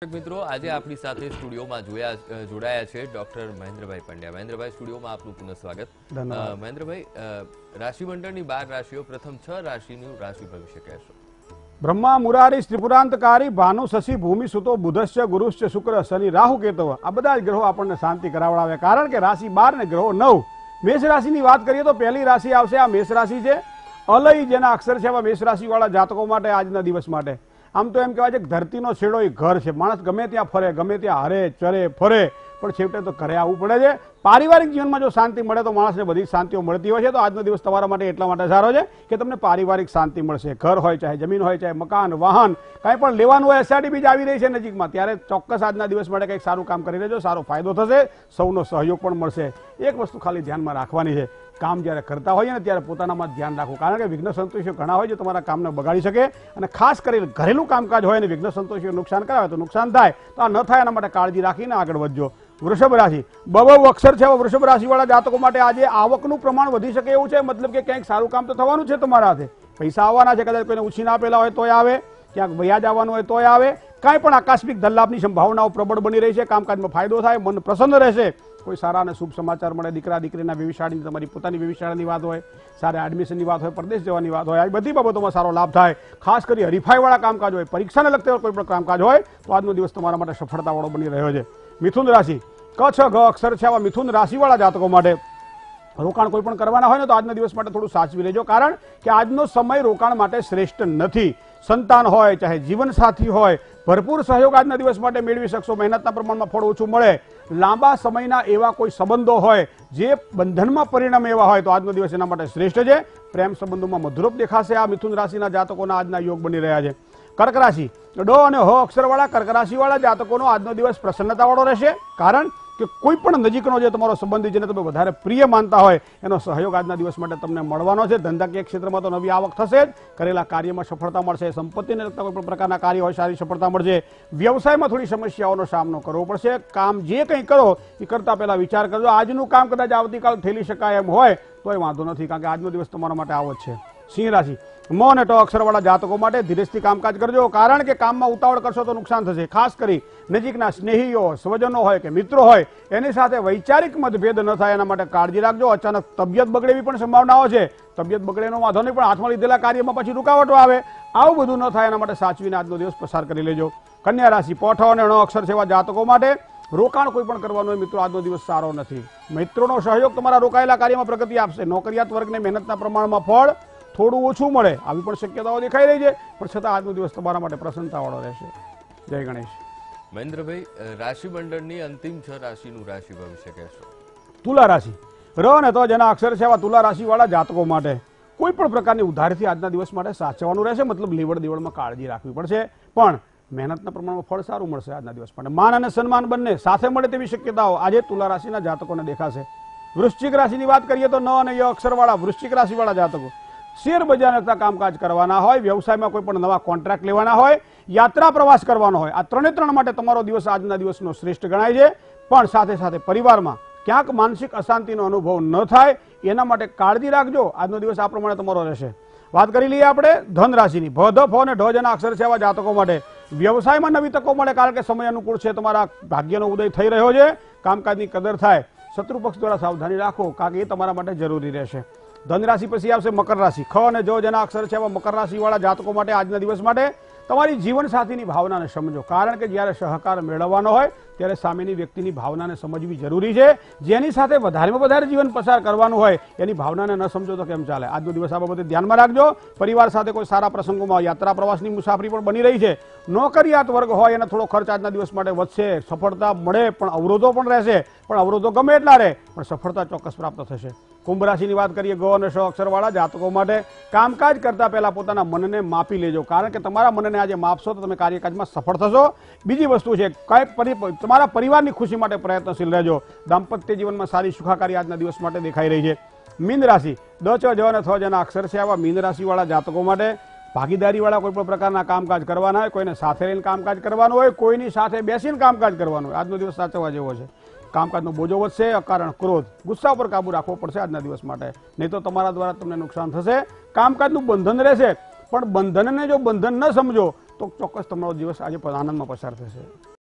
મિત્રો આજે આપણી સાથે સ્ટુડિયોમાં જોડાયા છે ડોક્ટર મહેન્દ્રભાઈ પંડ્યા। મહેન્દ્રભાઈ, સ્ટુડિયોમાં આપનું પુનઃ સ્વાગત। મહેન્દ્રભાઈ, રાશિ મંડળની 12 રાશિઓ, પ્રથમ 6 રાશિનું રાશિ ભવિષ્ય કહેશો। ब्रह्मा मुरारी त्रिपुरांतकारी भानु शशि भूमि सुतो बुधश्च गुरुश्च शुक्र शनि राहु केतव आ बधा ग्रहो आपने शांति करावड़ावे। कारण के राशि 12 ने ग्रहो 9। मेष राशि की बात करिए तो पहली राशि आवशे आ मेष राशि है। अलय जेना अक्षर है मेष राशि वाला जातको माटे आजना दिवस माटे आम तो एम कहेवाय धरतीनो छेड़ो ए घर है। माणस गमे त्यां फरे, गमे त्यां हरे चरे फरे, पण छेवटे तो घरे आववुं पड़े छे। पारिवारिक जीवन में जो शांति मळे तो माणसने बधी शांतिओ मळती होय छे। तो आजनो दिवस तमारा माटे एटला माटे सारो छे के तमने पारिवारिक शांति मळशे। घर होय चाहे जमीन होय चाहे मकान वाहन कांई पण लेवानुं होय, एसआरडी बीज आवी रही छे नजीकमां, त्यारे चोक्कस आजना दिवस माटे कंईक सारुं काम करी लेजो, सारो फायदो थशे, सौनो सहयोग पण मळशे। एक वस्तु खाली ध्यानमां राखवानी छे, काम ज्यारे करता होय ने त्यारे पोतानामां ध्यान राखो। कारण के विघ्न संतोषीओ घणा होय जे तमारा कामने बगाड़ी शके अने खास करीने घरेलू कामकाज होय ने विघ्न संतोषीओ नुकसान करावे तो नुकसान थाय। तो आ न थाय एना माटे काळजी राखीने आगळ वधजो। वृषभ राशि बबो अक्षर है। वृषभ राशि वाला जातकों माटे आज आवकनुं प्रमाण वधी शके एवुं छे। मतलब के क्यांक सारुं काम तो थवानुं छे, तमारा हाथे पैसा आववाना छे, कदाच कोईने उछीना आपेला होय तोय आवे, क्यांक व्याज आववानुं होय तोय आवे। कांई पण आकस्मिक धनलाभनी संभावनाओ प्रबळ बनी रही है। कामकाजमां फायदो थाय, मन प्रसन्न रहेशे। कोई सारा ने शुभ समाचार मळे, दीकरा दीकरीना विविशाळानी तमारी पोतानी विविशाळानी वात होय, सारा एडमिशननी वात होय, परदेश जवानी वात होय, आ बधी बाबतोमां सारो लाभ थाय। खास करी हरीफाईवाळा कामकाज होय, परीक्षाने लगता कोई पण कामकाज होय तो आजनो दिवस तमारा माटे सफळतावाळो बनी रह्यो छे। मिथुन राशि क छ ग अक्षर है। मिथुन राशि वाला जातकों माटे रोकाण कोई पण करवाना होय ने तो आजना दिवस माटे थोड़ुं साचवी लेजो। कारण के आजनो समय रोकाण माटे श्रेष्ठ नथी। संतान होय चाहे जीवन साथी होय, भरपूर सहयोग आजना दिवस माटे मेळवी शकशो। मेहनतना प्रमाणमां फळ ओछुं मळे। लांबा समयना एवा कोई संबंधो होय जे बंधनमां परिणमे एवा होय तो आजनो दिवस एना माटे श्रेष्ठ छे। प्रेम संबंधोमां मधुरूप देखाशे। आ मिथुन राशिना जातकोना आजना योग बनी रह्या छे। कर्क राशि ड अने ह अक्षरवाळा कर्क राशिवाळा जातकोनो आजनो दिवस प्रसन्नतावाळो रहेशे। कारण के कोईपण नजीकनो जे तमारो संबंधी जेने तमे वधारे प्रिय मानता होय एनो सहयोग आजना दिवस माटे तमने मळवानो छे। धंधाकीय क्षेत्रमां तो नवी आवक थशे ज, करेला कार्यमां सफलता मळशे। संपत्तिने लगता कोईपण प्रकारना कार्य होय सारी सफलता मळशे। व्यवसायमां थोड़ी समस्याओनो सामनो करवो पड़शे। काम जे कंई करो ए करता पहेला विचार करजो। आजनुं काम कदाच आवतीकाल थेली शकाय एम होय तोय वांधो नथी, कारण के आजनो दिवस तमारा माटे आवो ज छे। सिंह राशि म अने ट अक्षरवाळा जातको माटे धीरजथी कामकाज करजो। कारण के काममां उतावळ करशो तो नुकसान थशे। खास करी नजीकना स्नेहीओ, स्वजनो होय के मित्रो होय एनी साथे वैचारिक मतभेद न थाय एना माटे काळजी राखजो। अचानक तबियत बगड़े एवी पण संभावनाओ छे। तबियत बगड़ेनो वांधो नहीं, पण हाथमां लीधेला कार्यमां पछी रुकावटो आवे, आवुं बधुं न थाय एना माटे साचवीने आजनो दिवस पसार करी लेजो। कन्या राशि पोठ अने ण अक्षर सेवा जातको माटे रोकाण कोई पण करवानुं होय मित्रो आजनो दिवस सारो नथी। मित्रोनो सहयोग तमारा रोकायेला कार्यमां प्रगति आपशे। नौकरियात वर्गने मेहनतना प्रमाणमां फळ थोड़ું ઓછું મળે આવી પણ શક્યતાઓ દેખાઈ રહી છે, પણ છતાં આજનો દિવસ તમારા માટે પ્રસન્નતાવાળો રહેશે। જય ગણેશ। મહેન્દ્રભાઈ, રાશિ મંડળની અંતિમ 6 રાશિનું રાશિ ભવિષ્ય કહેશો। તુલા રાશિ ર અને તો જેના અક્ષર છે એવા તુલા રાશિવાળા જાતકો માટે કોઈ પણ પ્રકારની ઉધારથી આજના દિવસ માટે સાચવવાનું રહેશે। मतलब લેવડ દેવડમાં કાળજી રાખવી પડશે, પણ મહેનતના પ્રમાણમાં ફળ સારું મળશે આજના દિવસ માટે। માન અને સન્માન બંને સાથે મળે તેવી શક્યતાઓ આજે તુલા રાશિના જાતકોને દેખાશે। વૃશ્ચિક રાશિની વાત કરીએ તો ન અને ય અક્ષરવાળા વૃશ્ચિક રાશિવાળા જાતકો शेर बजार लगता कामकाज करवाना होय, व्यवसाय में कोई पण नवा कॉन्ट्राक्ट लेवाना होय, यात्रा प्रवास करवानो होय, आ त्रणेय त्रण माटे तमारो दिवस आजना दिवसनो श्रेष्ठ गणाय छे। पण साथे साथे परिवारमां क्यांक मानसिक अशांतिनो अनुभव न थाय एना माटे काळजी राखजो। आजनो दिवस आ प्रमाणे तमारो रहेशे। वात करी लईए आपणे धन राशिनी भ ध फ अने ढ जेना अक्षर छे एवा जातको माटे व्यवसायमां नवी तको मळे। कारण के समय अनुकूळ छे, तमारा भाग्यनो उदय थई रह्यो छे, कामकाजनी कदर थाय। शत्रु पक्ष द्वारा सावधानी राखो, कारण के ए तमारा माटे जरूरी रहेशे। धन राशि पछी आवशे मकर राशि ख अने ज जेना अक्षर छे एवा मकर राशि वाळा जातको माटे आजना दिवस माटे तमारी जीवन साथीनी भावनाने समजो। कारण के ज्यारे सहकार मेळवવાનો होय त्यारे सामेनी व्यक्तिनी भावनाने समजवी जरूरी छे। जेनी साथे वधारेमां वधारे जीवन पसार करवानुं होय एनी भावनाने न समजो तो केम चाले। आजनो दिवस आ बाबते ध्यानमां राखजो। परिवार साथे कोई सारा प्रसंगोमां यात्रा प्रवासनी मुसाफरी पण बनी रही छे। नौकरियात वर्ग होय एने थोड़ो खर्च आजना दिवस माटे वधशे। सफलता मळे पण अवरोधो पण रहेशे, पण अवरोधो गमे એટલા રહે પણ સફળતા ચોક્કસ પ્રાપ્ત થશે। कुंभ राशि की बात करिए ग और श अक्षरवाळा जातको माटे कामकाज करता पहला पोताना मनने मापी लेजो। कारण के तमारा मनने आज मापशो तो तमे कार्यकाजमां सफल थशो। बीजी वस्तु छे तमारा परिवारनी खुशी माटे प्रयत्नशील रहेजो। दाम्पत्य जीवनमां सारी सुखाकारी आजना दिवस माटे देखाई रही है। मीन राशि द च ज अने थ जेना अक्षर छे आवा मीन राशिवाळा जातको माटे भागीदारीवाळा कोई पण प्रकारना कामकाज करवाना होय, कोईने साथे रहीने कामकाज करवानुं होय, कोईनी साथे बेसीने कामकाज करवानुं होय, आजनो दिवस साचववा जेवो छे। कामकाजनो बोझो वधशे। अकारण क्रोध गुस्सा पर काबू राखवो पड़शे आजना दिवस माटे, नहीं तो तमारा द्वारा तमने नुकसान थशे। कामकाजनुं बंधन रहेशे, पण बंधनने जो बंधन न समझो तो चोक्कस तमारो दिवस आज आनंदमां पसार थशे।